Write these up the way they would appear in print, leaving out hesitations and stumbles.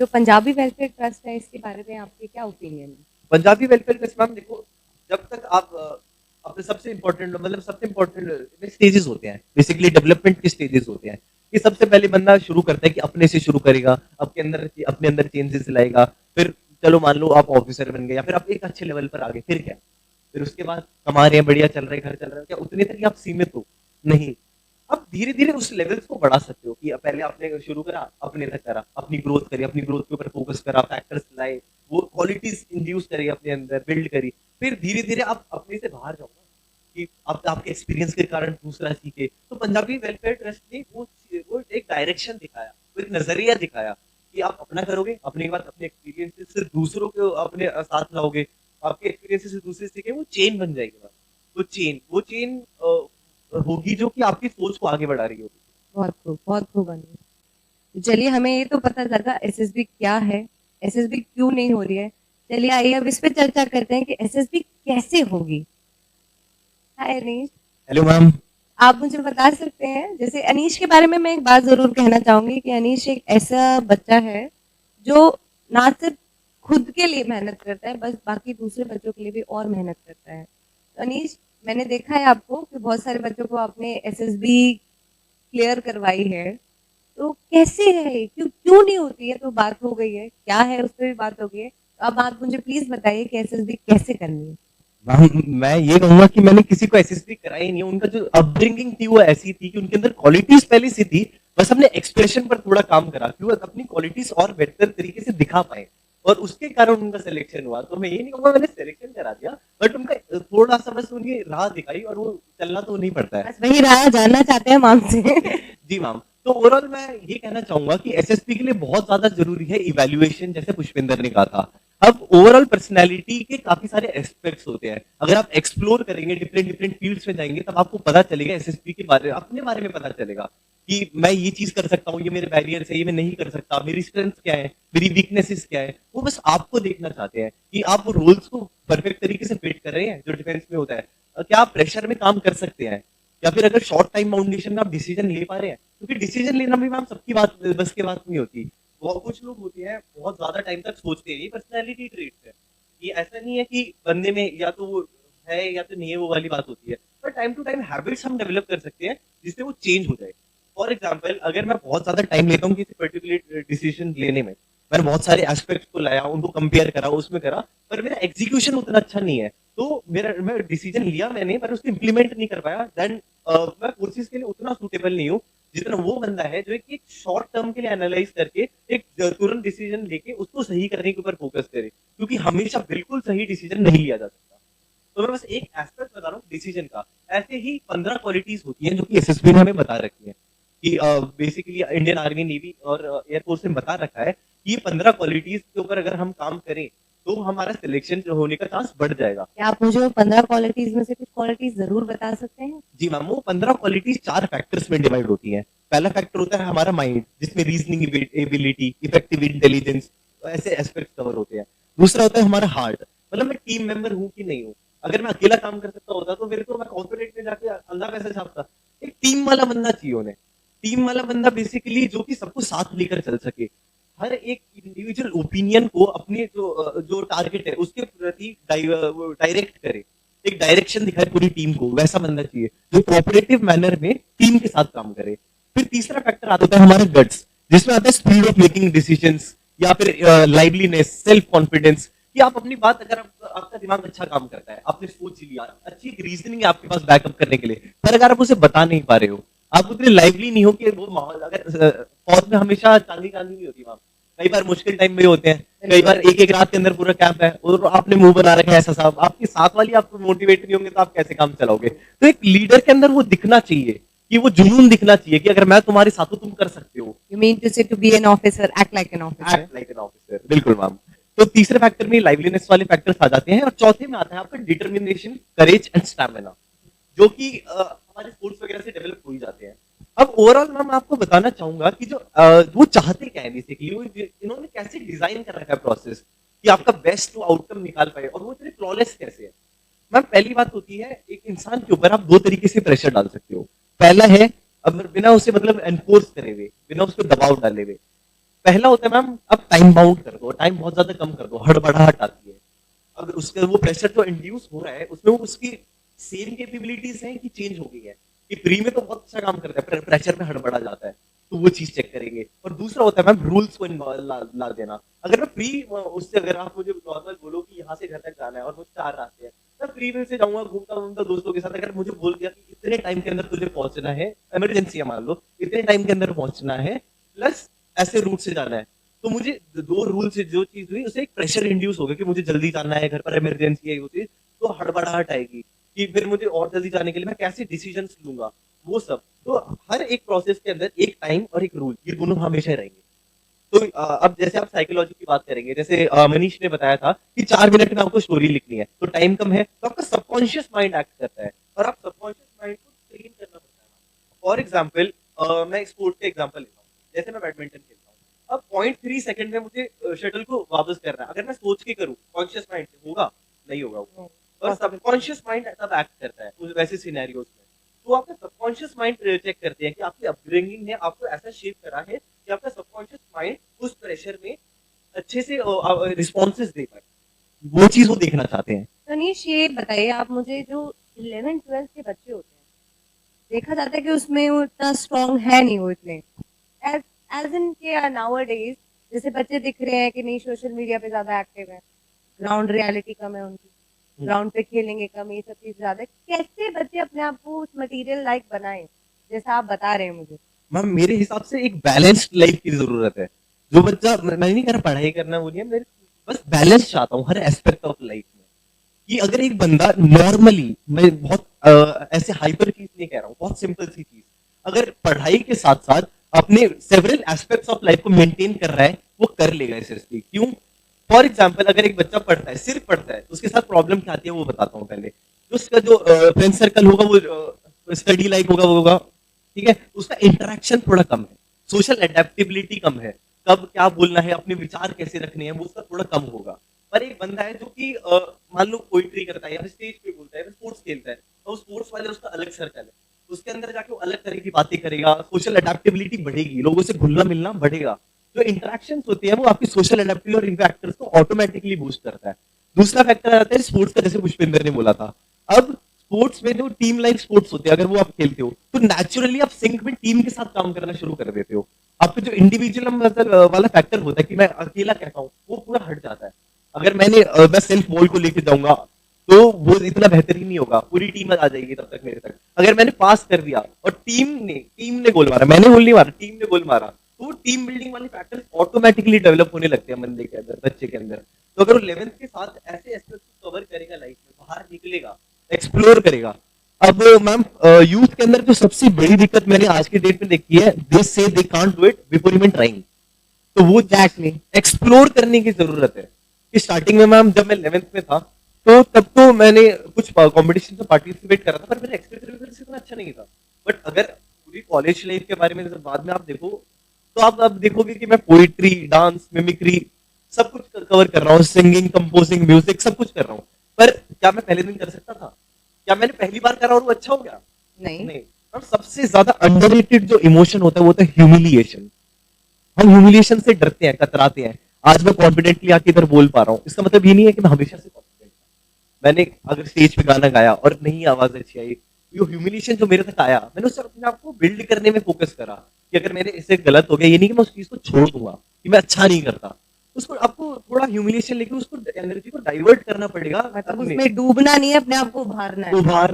जो Punjabi welfare trust है इसके बारे में आपके क्या ओपिनियन है? पंजाबी वेलफेयर ट्रस्ट मैम देखो, जब तक आप अपने सबसे इम्पोर्टेंट मतलब सबसे इम्पोर्टेंट स्टेजेस होते हैं, बेसिकली डेवलपमेंट के स्टेजेस होते हैं कि सबसे पहले बंदा शुरू करता है कि अपने से शुरू करेगा, अपने अंदर चेंजेस लाएगा, फिर चलो मान लो आप ऑफिसर बन गए या फिर आप एक अच्छे लेवल पर आ गए, फिर क्या? फिर उसके बाद कमा रहे हैं, बढ़िया चल रहा है, घर चल रहा है, क्या उतने तक ही आप सीमित हो? नहीं, आप धीरे धीरे उस लेवल्स को बढ़ा सकते हो कि पहले आपने शुरू करा, अपने तक करा, अपनी ग्रोथ करी, अपनी ग्रोथ के ऊपर फोकस करा, फैक्टर्स लाए, वो क्वालिटीज इंड्यूस करी अपने अंदर, बिल्ड करी, फिर धीरे धीरे आप अपने से बाहर जाओ ना, कि आप आपके एक्सपीरियंस के कारण दूसरा सीखे। तो पंजाबी वेलफेयर ट्रस्ट ने वो एक डायरेक्शन दिखाया, वो एक नजरिया दिखाया कि आप अपना करोगे, अपने के बाद अपने एक्सपीरियंसेस से दूसरों को अपने साथ लाओगे, आपके एक्सपीरियंसेस से दूसरे सीखे, वो चेन बन जाएगी। वो चेन होगी जो कि आपकी सोच को आगे बढ़ा रही होगी। बहुत खूब अनिल। चलिए हमें ये तो पता लगा एसएसबी क्या है, एसएसबी क्यों नहीं हो रही है। चलिए आइए अब इस पे चर्चा करते हैं कि एसएसबी कैसे होगी। हाय अनीश। Hello ma'am. आप मुझे बता सकते हैं, जैसे अनीश के बारे में मैं एक बात जरूर कहना चाहूंगी कि अनीश एक ऐसा बच्चा है जो ना सिर्फ खुद के लिए मेहनत करता है, बस बाकी दूसरे बच्चों के लिए भी और मेहनत करता है। तो अनीश, मैंने देखा है आपको कि बहुत सारे बच्चों को आपने एसएसबी क्लियर करवाई है, तो कैसे है, क्यों क्यों नहीं होती है? तो बात हो गई है, क्या है उस पर भी बात हो गई है, तो अब आप मुझे प्लीज बताइए कि एसएसबी कैसे करनी है। मैम मैं ये कहूंगा कि मैंने किसी को एसएसबी कराई नहीं है, उनका जो अपब्रिंगिंग थी वो ऐसी थी कि उनके अंदर क्वालिटीज पहले से थी, बस हमने एक्सप्रेशन पर थोड़ा काम करा कि वो अपनी क्वालिटीज और बेहतर तरीके से दिखा पाए, और उसके कारण उनका सिलेक्शन हुआ। तो मैं ये नहीं कहूंगा मैंने सिलेक्शन करा दिया, बट उनका थोड़ा सा बस उनकी राह दिखाई, और वो चलना तो नहीं पड़ता है। बस वही राह जानना चाहते हैं हम आपसे। जी मैम। तो ओवरऑल मैं ये कहना चाहूंगा कि एसएसपी के लिए बहुत ज्यादा जरूरी है इवैल्यूएशन, जैसे पुष्पेंद्र ने कहा था। अब ओवरऑल पर्सनैलिटी के काफी सारे एस्पेक्ट्स होते हैं, अगर आप एक्सप्लोर करेंगे, डिफरेंट डिफरेंट फील्ड्स में जाएंगे, तब आपको पता चलेगा एसएसपी के बारे में, अपने बारे में पता चलेगा कि मैं ये चीज कर सकता हूँ, ये मेरे बैरियर्स है, ये मैं नहीं कर सकता, मेरी स्ट्रेंथ क्या है, मेरी वीकनेसेस क्या है। वो बस आपको देखना चाहते हैं कि आप वो रोल्स को परफेक्ट तरीके से फिट कर रहे हैं जो डिफेंस में होता है, क्या आप प्रेशर में काम कर सकते हैं, या फिर अगर शॉर्ट टाइम फाउंडेशन में आप डिसीजन ले पा रहे हैं, क्योंकि डिसीजन लेना भी मैम सबकी बात बस की बात नहीं होती। बहुत कुछ लोग होते हैं बहुत ज्यादा टाइम तक सोचते हैं, ये पर्सनैलिटी ट्रेट है, ये ऐसा नहीं है कि बंदे में या तो वो है या तो नहीं है, वो वाली बात होती है। पर टाइम टू टाइम हैबिट्स हम डेवलप कर सकते हैं जिससे वो चेंज हो जाए। फॉर एग्जाम्पल, अगर मैं बहुत ज्यादा टाइम लेता हूँ किसी पर्टिकुलर डिसीजन लेने में, मैंने बहुत सारे एस्पेक्ट्स को लाया, उनको कंपेयर करा, उसमें करा, पर मेरा एग्जीक्यूशन उतना अच्छा नहीं है, तो मेरा मैं डिसीजन लिया मैंने पर उसको इम्प्लीमेंट नहीं कर पाया, देन मैं कोर्सेज के लिए उतना सूटेबल नहीं हूँ जितना वो बंदा है जो एक शॉर्ट टर्म के लिए एनालाइज करके एक तुरंत डिसीजन लेके उसको सही करने के ऊपर फोकस करे, क्योंकि हमेशा बिल्कुल सही डिसीजन नहीं लिया जा सकता। तो मैं बस एक एस्पेक्ट बता रहा हूँ डिसीजन का। ऐसे ही 15 क्वालिटीज होती हैं जो कि एसएसबी ने हमें बता रखी है, कि बेसिकली इंडियन आर्मी, नेवी और एयरफोर्स ने बता रखा है कि ये 15 क्वालिटीज के ऊपर अगर हम काम करें तो हमारा सिलेक्शन होने का चांस बढ़ जाएगा। क्या आप मुझे 15 क्वालिटीज में से कुछ क्वालिटीज जरूर बता सकते हैं? जी मैम, वो 15 क्वालिटीज 4 फैक्टर्स में डिवाइड होती हैं। पहला फैक्टर होता है हमारा माइंड, जिसमें रीजनिंग एबिलिटी, इफेक्टिव इंटेलिजेंस, ऐसे एस्पेक्ट्स कवर होते हैं। दूसरा होता है हमारा हार्ट, मतलब मैं टीम मेंबर हूँ कि नहीं हूँ। अगर मैं अकेला काम कर सकता होता तो मेरे को मैं कॉर्पोरेट में जाके अंधा पैसा छापता। एक टीम वाला बंदा चाहिए उन्हें। टीम वाला बंदा बेसिकली जो कि सबको साथ लेकर चल सके, हर एक इंडिविजुअल ओपिनियन को अपने जो टारगेट है उसके प्रति डायरेक्ट करे, एक डायरेक्शन दिखाए पूरी टीम को, वैसा बंदा चाहिए जो कोऑपरेटिव मैनर में टीम के साथ काम करे। फिर तीसरा फैक्टर आता है हमारा गट्स, जिसमें आता है स्पीड ऑफ मेकिंग डिसीजंस, या फिर लाइवलीनेस, सेल्फ कॉन्फिडेंस, कि आप अपनी बात, अगर आपका दिमाग अच्छा काम करता है, आपने सोच लिया, अच्छी एक रीजनिंग है आपके पास बैकअप करने के लिए, पर अगर आप उसे बता नहीं पा रहे हो, आप उतने लाइवली नहीं हो कि वो माहौल, अगर फौज में हमेशा चांदी चांदी नहीं होती वहां, कई बार मुश्किल टाइम में होते हैं, कई बार एक एक रात के अंदर पूरा कैंप है और आपने मुंह बना रखा है ऐसा, साहब आपके साथ वाली आपको मोटिवेट नहीं होंगे तो आप कैसे काम चलाओगे? तो एक लीडर के अंदर वो दिखना चाहिए, कि वो जुनून दिखना चाहिए कि अगर मैं तुम्हारे साथ हूं तुम कर सकते हो। You mean to say to be an officer, act like an officer. Act like an officer, बिल्कुल मैम। तो तीसरे फैक्टर में लाइवलीनेस वाले फैक्टर्स आ जाते हैं, और चौथे में आता है आपका डिटर्मिनेशन, करेज एंड स्टैमिना, जो कि हमारे स्पोर्ट्स वगैरह से डेवलप हो ही जाते हैं। अब ओवरऑल मैं आपको बताना चाहूंगा कि जो वो चाहते क्या है बेसिकली, वो इन्होंने कैसे डिजाइन कर रखा है प्रोसेस कि आपका बेस्ट टू आउटकम निकाल पाए, और वो इतने फ्लॉलेस कैसे है। मैम पहली बात होती है, एक इंसान के ऊपर आप दो तरीके से प्रेशर डाल सकते हो। पहला है अब बिना उसे मतलब एनफोर्स करे हुए, बिना उसको दबाव डाले हुए, पहला होता है मैम, अब टाइम बाउंड कर दो, टाइम बहुत ज्यादा कम कर दो, हड़बड़ाहट आती है। अगर उसका वो प्रेशर जो इंड्यूस हो रहा है उसमें वो उसकी सेम कैपेबिलिटीज हैं कि चेंज हो गई है, कि प्री में तो बहुत अच्छा काम करता है, प्रेशर में हड़बड़ा जाता है, तो वो चीज चेक करेंगे। और दूसरा होता है मैम रूल्स को ला देना। अगर मैं प्री उससे, अगर आप मुझे नॉर्मल बोलो कि यहाँ से घर तक जाना है और मुझे 4 रास्ते हैं, मैं प्री में से जाऊंगा, घूमता घूमता दोस्तों के साथ, अगर मुझे बोल दिया कि इतने टाइम के अंदर तुझे पहुंचना है, इमरजेंसी है मान लो, इतने टाइम के अंदर पहुंचना है, प्लस ऐसे रूट से जाना है, तो मुझे 2 रूल से जो चीज हुई उससे एक प्रेशर इंड्यूस हो गया कि मुझे जल्दी जाना है, घर पर इमरजेंसी है, वो चीज तो हड़बड़ाहट आएगी कि फिर मुझे और जल्दी जाने के लिए मैं कैसे डिसीजन लूंगा, वो सब। तो हर एक प्रोसेस के अंदर एक टाइम और एक रूल, ये दोनों हमेशा रहेंगे। तो अब जैसे आप साइकोलॉजी की बात करेंगे, जैसे मनीष ने बताया था कि 4 मिनट में आपको स्टोरी लिखनी है, तो टाइम कम है, तो आपका सबकॉन्शियस माइंड एक्ट करता है और आप सबकॉन्शियस माइंड को ट्रेन करना पड़ता है। फॉर एग्जाम्पल, मैं स्पोर्ट के एग्जाम्पल लेता हूँ, जैसे मैं बैडमिंटन खेलता हूँ, अब 0.3 सेकंड में मुझे शटल को वापस करना है, अगर मैं सोच के करूँ कॉन्शियस माइंड से, होगा नहीं होगा वो, और सबकॉन्शियस माइंड तब एक्ट करता है वैसे सिनेरियोज में। तो आपका सबकॉन्शियस माइंड चेक करते हैं कि आपकी अपब्रिंगिंग ने आपको ऐसा शेप करा है कि आपका सबकॉन्शियस माइंड उस प्रेशर में अच्छे से रिस्पॉन्सेस दे पाए, वो चीज वो देखना चाहते हैं। तो अनीश ये बताइए आप मुझे, जो 11th-12th के बच्चे होते हैं, देखा जाता है कि उसमें वो इतना स्ट्रांग है नहीं, वो इतने एज एज इन के नाउअडेज, जैसे बच्चे दिख रहे हैं कि नहीं सोशल मीडिया पे ज्यादा एक्टिव है, ग्राउंड रियलिटी कम है उनकी, ग्राउंड पे खेलेंगे कम, ये सब चीज ज्यादा है। कैसे बच्चे अपने आप को उस मटेरियल लाइक बनाएं जैसा आप बता रहे हैं मुझे? मैम मेरे हिसाब से एक बैलेंस्ड लाइफ की जरूरत है। जो बच्चा, मैं नहीं कह रहा पढ़ाई करना वो नहीं है, मेरे बस बैलेंस चाहता हूँ हर एस्पेक्ट ऑफ लाइफ में। कि अगर एक बंदा नॉर्मली, मैं बहुत ऐसे हाइपर चीज नहीं कह रहा हूँ, बहुत सिंपल सी चीज, अगर पढ़ाई के साथ साथ अपने सेवरल एस्पेक्ट्स ऑफ लाइफ को मेंटेन कर रहा है, वो कर लेगा एसएसपी। क्यों? फॉर एग्जाम्पल, अगर एक बच्चा पढ़ता है, सिर्फ पढ़ता है, उसके साथ प्रॉब्लम क्या आती है वो बताता हूँ पहले। तो उसका जो फ्रेंड सर्कल होगा वो स्टडी लाइक होगा, वो होगा, ठीक है, उसका इंटरेक्शन थोड़ा कम है, सोशल एडेप्टेबिलिटी कम है, कब क्या बोलना है, अपने विचार कैसे रखने हैं, वो उसका थोड़ा कम होगा। पर एक बंदा है जो कि मान लो पोइट्री करता है या स्टेज पे बोलता है, स्पोर्ट्स खेलता है, तो स्पोर्ट्स वाले उसका अलग सर्कल है, उसके अंदर जाके वो अलग तरह की बातें करेगा, सोशल एडेप्टेबिलिटी बढ़ेगी, लोगों से घुलना मिलना बढ़ेगा। जो इंटरेक्शंस होते हैं वो आपकी सोशल एडेप्टिबिलिटी और इन फैक्टर्स को ऑटोमेटिकली बूस्ट करता है। दूसरा फैक्टर आता है स्पोर्ट्स का, जैसे पुष्पेंद्र ने बोला था। अब स्पोर्ट्स में जो टीम लाइक स्पोर्ट्स होते हैं, अगर वो आप खेलते हो तो नेचुरली आप सिंक में टीम के साथ काम करना शुरू कर देते हो। आपका जो इंडिविजुअल वाला फैक्टर होता है कि मैं अकेला कहता हूँ, वो पूरा हट जाता है। अगर मैं सेल्फ बॉल को लेके जाऊंगा तो वो इतना बेहतरीन नहीं होगा, पूरी टीम आ जाएगी तब तक मेरे तक। अगर मैंने पास कर दिया और टीम ने गोल मारा, मैंने गोल नहीं मारा, टीम ने गोल मारा, तो वो टीम बिल्डिंग वाले फैक्टर्स ऑटोमेटिकली डेवलप होने लगते हैं बंदे के अंदर, बच्चे के अंदर। तो अगर वो 11th के साथ ऐसे एस्पेक्ट्स को कवर करेगा लाइफ में, बाहर निकलेगा, एक्सप्लोर करेगा। अब मैम यूथ के अंदर जो सबसे बड़ी दिक्कत मैंने आज के डेट में देखी है, दे से they can't do it before even trying. तो वो एग्जैक्टली एक्सप्लोर करने की जरूरत है। कि स्टार्टिंग में मैम जब मैं 11th में था, तो तब तो मैंने कुछ कंपटीशन में पार्टिसिपेट करा था, पर मेरा एक्सपीरियंस इतना अच्छा नहीं था। बट अगर पूरी कॉलेज लाइफ के बारे में जब बाद में आप देखो, तो आप अब देखोगे कि मैं पोइट्री, डांस, मिमिक्री सब कुछ कवर कर रहा हूँ, सिंगिंग, कंपोजिंग, म्यूजिक सब कुछ कर रहा हूँ। पर क्या मैं पहले दिन कर सकता था? क्या मैंने पहली बार करा और वो अच्छा हो गया? नहीं। और सबसे ज्यादा अंडररेटेड जो इमोशन होता है वो होता है ह्यूमिलिएशन। हम ह्यूमिलिएशन से डरते हैं, कतराते हैं। आज मैं कॉन्फिडेंटली आके इधर बोल पा रहा हूँ, इसका मतलब ये नहीं है कि मैं हमेशा से कॉन्फिडेंट। मैंने अगर स्टेज पे गाना गाया और नहीं आवाज अच्छी आई, ये ह्यूमिलिएशन जो मेरे तक आया, मैंने उससे अपने आप को बिल्ड करने में फोकस करा कि अगर मेरे इससे गलत हो गया, ये नहीं कि मैं उस चीज को छोड़ दूंगा कि मैं अच्छा नहीं करता। उसको आपको थोड़ा ह्यूमिलिएशन लेके उसको एनर्जी को डाइवर्ट करना पड़ेगा, मतलब उसमें डूबना नहीं है, अपने आप को उभारना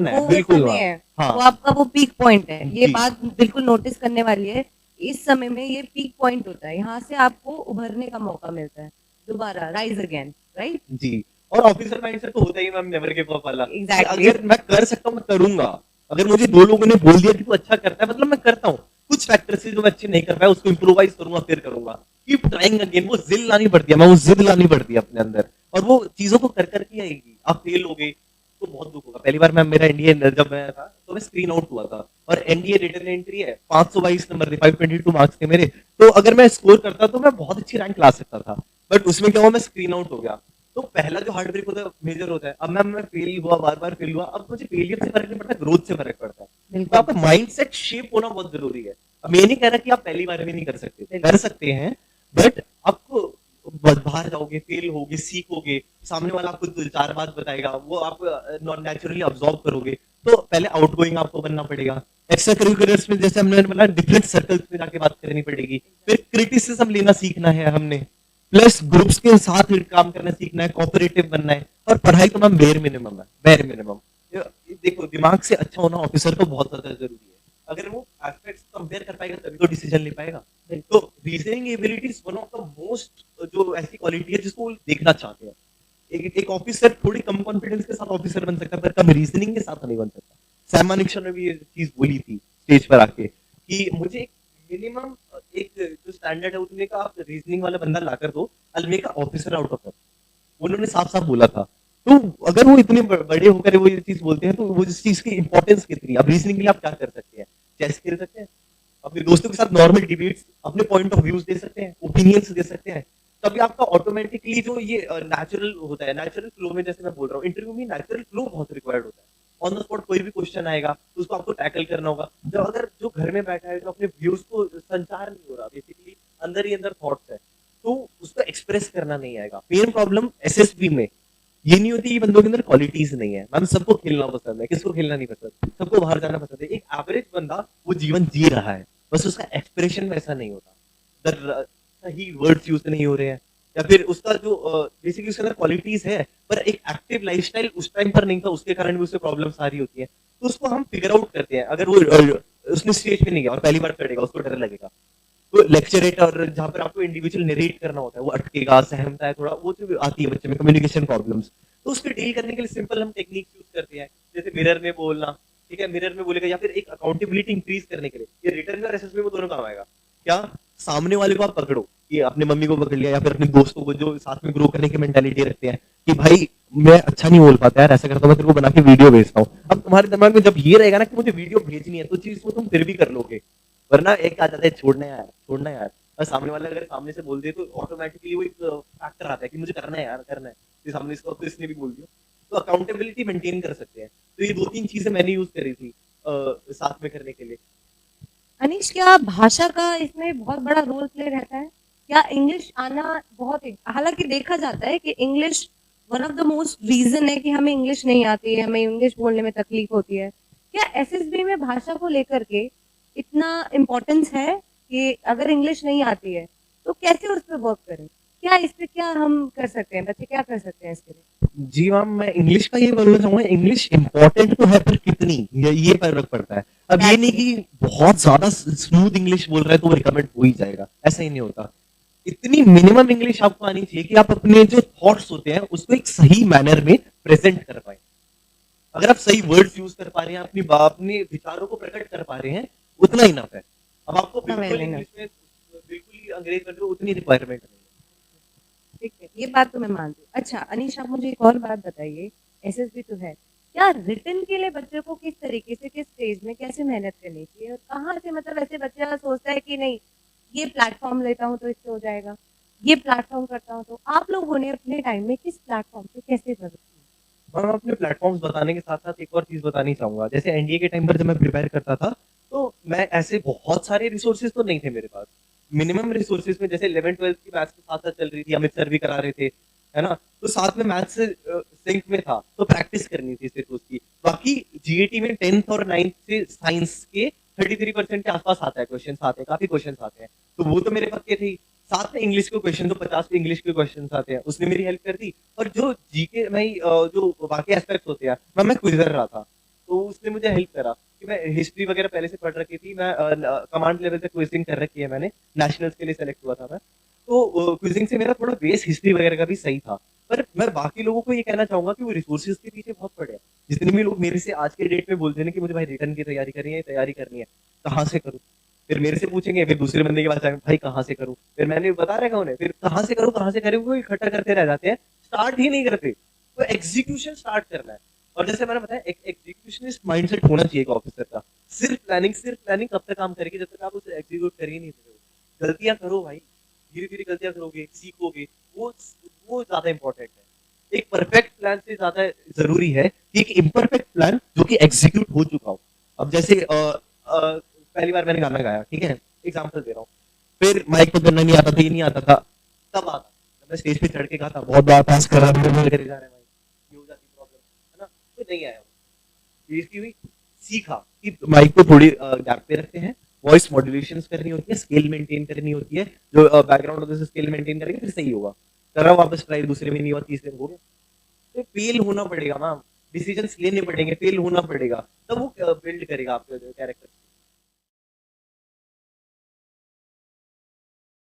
है, बिल्कुल है। हाँ। वो आपका वो पीक पॉइंट है, ये बात बिल्कुल नोटिस करने वाली है। इस समय में ये पीक पॉइंट होता है, यहाँ से आपको उभरने का मौका मिलता है, दोबारा राइज अगेन, राइट जी। और ऑफिसर माइंडसेट तो होता ही मैम, नेवर गिव अप वाला। Exactly. अगर मैं कर सकता हूँ मैं करूंगा। अगर मुझे 2 लोगों ने बोल दिया कि तू अच्छा करता है, मतलब मैं करता हूँ। कुछ फैक्टर से जो मैं अच्छे नहीं कर पाया उसको इम्प्रोवाइज करूंगा, फिर करूंगा। Keep trying again. वो जिद लानी पड़ती है, मैं वो जिद लानी पड़ती है अपने अंदर, और वो चीजों को कर करके आएगी। आप फेल हो गए तो बहुत दुख होगा। पहली बार मेरा एनडीए जब मैं था तो मैं स्क्रीन आउट हुआ था, और एनडीए रिटर्न एंट्री है, 522 नंबर थे, 522 मार्क्स थे मेरे। तो अगर मैं स्कोर करता तो मैं बहुत अच्छी रैंक ला सकता था, बट उसमें क्या हुआ, मैं स्क्रीन आउट हो गया। तो पहला जो हार्ट ब्रेक होता है मेजर होता है। अब मैं फेल हुआ, बार बार फेल हुआ। अब मुझे फेलियर से फर्क नहीं पड़ता, ग्रोथ से फर्क पड़ता है। तो आपका माइंडसेट शेप होना बहुत जरूरी है। अब मैं नहीं कह रहा कि आप पहली बार में नहीं कर सकते, कर सकते हैं, बट आपको बाहर जाओगे, फेल होगे, सीखोगे, सामने वाला आपको 4 बात बताएगा, वो आप नॉन नेचुरली ऑब्जॉर्व करोगे, तो पहले आउटगोइंग आपको बनना पड़ेगा। एक्स्ट्रा करिकुलर्स में जैसे हमने बोला डिफरेंट सर्कल्स में जाके बात करनी पड़ेगी, फिर क्रिटिसिज्म लेना सीखना है हमने, प्लस ग्रुप्स के साथ काम करना सीखना है, कोऑपरेटिव बनना है, और पढ़ाई तो मैम बेर मिनिमम है, बेर मिनिमम। देखो दिमाग से अच्छा होना ऑफिसर को बहुत ज्यादा जरूरी है, अगर वो एस्पेक्ट्स कंपेयर कर पाएगा तभी तो डिसीजन ले पाएगा। तो reasoning ability is one of the most जो ऐसी क्वालिटी है जिसको वो देखना चाहते हैं। एक ऑफिसर थोड़ी कम कॉन्फिडेंस के साथ ऑफिसर बन सकता है, पर कम रीजनिंग के साथ नहीं बन सकता। सैम मानेकशॉ ने भी ये चीज बोली थी स्टेज पर आके कि मुझे एक मिनिमम एक जो स्टैंडर्ड है उसमें का आप रीजनिंग वाला बंदा लाकर दो, I make a officer out of that. उन्होंने साफ साफ बोला था। तो अगर वो इतने बड़े होकर वो ये चीज बोलते हैं तो वो इस चीज की इंपॉर्टेंस कितनी है। अब रीजनिंग के लिए आप क्या कर सकते हैं, चेस खेल सकते हैं, अपने दोस्तों के साथ नॉर्मल डिबेट्स, अपने पॉइंट ऑफ व्यूज दे सकते हैं, ओपिनियंस दे सकते हैं, तभी आपका ऑटोमेटिकली जो ये नेचुरल होता है, नेचुरल फ्लो में, जैसे मैं बोल रहा हूँ इंटरव्यू में नेचुरल फ्लो बहुत रिक्वायर्ड होता है। ऑन द स्पॉट कोई भी क्वेश्चन आएगा तो उसको आपको टैकल करना होगा। जब अगर जो घर में बैठा है जो अपने व्यूज को संचार नहीं हो रहा, बेसिकली अंदर ही अंदर थॉट्स है, तो उसको एक्सप्रेस करना नहीं आएगा। मेन प्रॉब्लम एसएसबी में ये नहीं होती, ये बंदों के अंदर क्वालिटीज नहीं है। मैम सबको खेलना पसंद है, किसको खेलना नहीं पसंद, सबको बाहर जाना पसंद है। एक एवरेज बंदा वो जीवन जी रहा है, बस उसका एक्सप्रेशन वैसा नहीं होता, सही वर्ड्स यूज नहीं हो रहे हैं, या फिर उसका जो बेसिकली उसके अंदर क्वालिटीज है पर एक एक्टिव लाइफस्टाइल उस टाइम पर नहीं था, उसके कारण भी उससे प्रॉब्लम सारी होती है। तो उसको हम फिगर आउट करते हैं। अगर वो उसने स्टेज पे नहीं गया और पहली बार चढ़ेगा, उसको डर लगेगा, तो लेक्चरेट और जहाँ पर आपको इंडिविजुअल नरेट करना होता है वो अटकेगा, सहमता है, थोड़ा वो जो आती है बच्चे में कम्युनिकेशन प्रॉब्लम्स, तो उसको डील करने के लिए सिंपल हम टेक्निक यूज करते हैं, जैसे मिरर में बोलना। ठीक है, मिरर में बोलेगा, या फिर एक अकाउंटेबिलिटी इंक्रीज करने के लिए ये रिटर्न और एसएसबी में दोनों काम आएगा। क्या, सामने वाले को आप पकड़ो, कि अपने मम्मी को पकड़ लिया या फिर अपने दोस्तों को जो साथ में ग्रो करने की मेंटालिटी रखते हैं कि भाई मैं अच्छा नहीं बोल पाता यार, ऐसा करता हूँ मैं तेरे को बना के वीडियो भेजता हूँ। अब तुम्हारे दिमाग में जब ये रहेगा ना कि मुझे वीडियो भेजनी है, तो चीज को तुम फिर भी कर लोगे, वरना एक आ जाता है छोड़ना यार, छोड़ना यार। और सामने वाला अगर सामने से बोल दे तो ऑटोमेटिकली वो एक फैक्टर आता है कि मुझे करना है यार, करना है। तो सामने इसको तो इसने भी बोल दिया, तो अकाउंटेबिलिटी मेंटेन कर सकते हैं। तो ये 2-3 चीजें मैंने यूज करी थी साथ में करने के लिए। अनीश, क्या भाषा का इसमें बहुत बड़ा रोल प्ले रहता है? क्या इंग्लिश आना बहुत, हालांकि देखा जाता है कि English one of the most reason है कि हमें इंग्लिश नहीं आती है, हमें इंग्लिश बोलने में तकलीफ होती है। क्या एसएसबी में भाषा को लेकर के इतना इम्पोर्टेंस है कि अगर इंग्लिश नहीं आती है तो कैसे उस पर वर्क करें? क्या इस पे क्या हम कर सकते हैं, बच्चे क्या कर सकते हैं इसके लिए? जी मैम, मैं इंग्लिश का ये बोलना चाहूंगा, इंग्लिश इंपॉर्टेंट तो है पर कितनी, ये फर्क पड़ता है। अब ये नहीं कि बहुत ज्यादा स्मूथ इंग्लिश बोल रहा है तो वो रिकमेंड हो ही जाएगा, ऐसा ही नहीं होता। इतनी मिनिमम इंग्लिश आपको आनी चाहिए कि आप अपने जो थॉट्स होते हैं उसको एक सही मैनर में प्रेजेंट कर पाए। अगर आप सही वर्ड्स यूज कर पा रहे हैं, अपने विचारों को प्रकट कर पा रहे हैं, उतना इनफ है। अब आपको बिल्कुल इंग्लिश में बिल्कुल ही अंग्रेज बन रहे हो, उतनी रिक्वायरमेंट नहीं है। ठीक है, ये बात तो मैं मानती हूँ। अच्छा अनीश, आप मुझे एक और बात बताइए, एसएसबी तो है, क्या रिटन के लिए बच्चों को किस तरीके से, किस स्टेज में कैसे मेहनत करनी चाहिए, और कहाँ से, मतलब ऐसे बच्चा सोचता है कि नहीं ये प्लेटफॉर्म लेता हूँ तो इससे हो जाएगा, ये प्लेटफॉर्म करता हूँ, तो आप लोगों ने अपने टाइम में किस प्लेटफॉर्म पे कैसे मदद की? मैं अपने प्लेटफॉर्म्स बताने के साथ साथ एक और चीज बतानी चाहूंगा। जैसे एनडीए के टाइम पर जब मैं प्रिपेयर करता था, तो मैं ऐसे बहुत सारे रिसोर्सेज तो नहीं थे मेरे पास। मिनिमम रिसोर्सेज में जैसे 11th-12th की मैथ्स के साथ साथ चल रही थी, अमित सर भी करा रहे थे, है ना, तो साथ में मैथ्स से सिंक में था, तो प्रैक्टिस करनी थी सिर्फ उसकी। बाकी जीएटी में 10th और 9th से साइंस के 33% के आसपास आता है, क्वेश्चन आते हैं, काफी क्वेश्चन आते हैं, तो वो तो मेरे पक्के थे। साथ में इंग्लिश के क्वेश्चन, तो 50 पे इंग्लिश के क्वेश्चन आते हैं, उसने मेरी हेल्प कर दी। और जो जीके में जो बाकी एस्पेक्ट्स होते हैं, मैं क्विजर रहा था, तो उसने मुझे हेल्प करा कि मैं हिस्ट्री वगैरह पहले से पढ़ रखी थी, मैं कमांड लेवल तक क्विजिंग कर रखी है मैंने, नेशनल्स के लिए सेलेक्ट हुआ था मैं, तो क्विजिंग से मेरा थोड़ा बेस हिस्ट्री वगैरह का भी सही था। पर मैं बाकी लोगों को ये कहना चाहूंगा कि वो रिसोर्सेज के पीछे बहुत पड़े हैं। जितने भी लोग मेरे से आज के डेट में बोलते हैं कि मुझे भाई रिटर्न की तैयारी करनी है, कहाँ से करूँ, फिर मेरे से पूछेंगे, फिर दूसरे बंदे के पास जाएंगे, भाई कहाँ से करूँ, फिर मैंने बता रखा उन्हें, फिर कहाँ से करूँ वो इकट्ठा करते रह जाते हैं, स्टार्ट ही नहीं करते। तो एग्जीक्यूशन स्टार्ट करना है। और जैसे मैंने बताया, एक एग्जीक्यूशनिस्ट माइंडसेट होना चाहिए एक ऑफिसर का। सिर्फ प्लानिंग कब तक काम करेगी, जब तक आप उसे एग्जीक्यूट कर ही नहीं सकते। गलतियां करो भाई, धीरे धीरे गलतियां करोगे, सीखोगे, वो ज्यादा इंपॉर्टेंट है। एक परफेक्ट प्लान से ज्यादा जरूरी है कि एक इम्परफेक्ट प्लान जो कि एग्जीक्यूट हो चुका हो। अब जैसे पहली बार मैंने गाना गाया, ठीक है, एग्जाम्पल दे रहा हूँ, फिर माइक पे करना नहीं आता था, ये नहीं आता था, तब आता, जब मैं स्टेज पे चढ़ के कहा था बहुत बार पास कर रहा हूँ, करे जा रहा है माइक, ये हो जाती प्रॉब्लम, है ना, तो नहीं आया वो। इसकी भी सीखा कि माइक को थोड़ी गैप पे रखते हैं, वॉइस मॉड्यूलेशन करनी होती है, स्केल मेंटेन करनी होती है, जो बैकग्राउंड होता है स्केल मेंटेन करेंगे फिर सही होगा। कर रहा वापस ट्राई, दूसरे में नहीं हुआ, तीसरे में हो गया। तो फेल होना पड़ेगा मैम, डिसीजंस लेने पड़ेंगे, फेल होना पड़ेगा, तब वो बिल्ड करेगा आपके कैरेक्टर।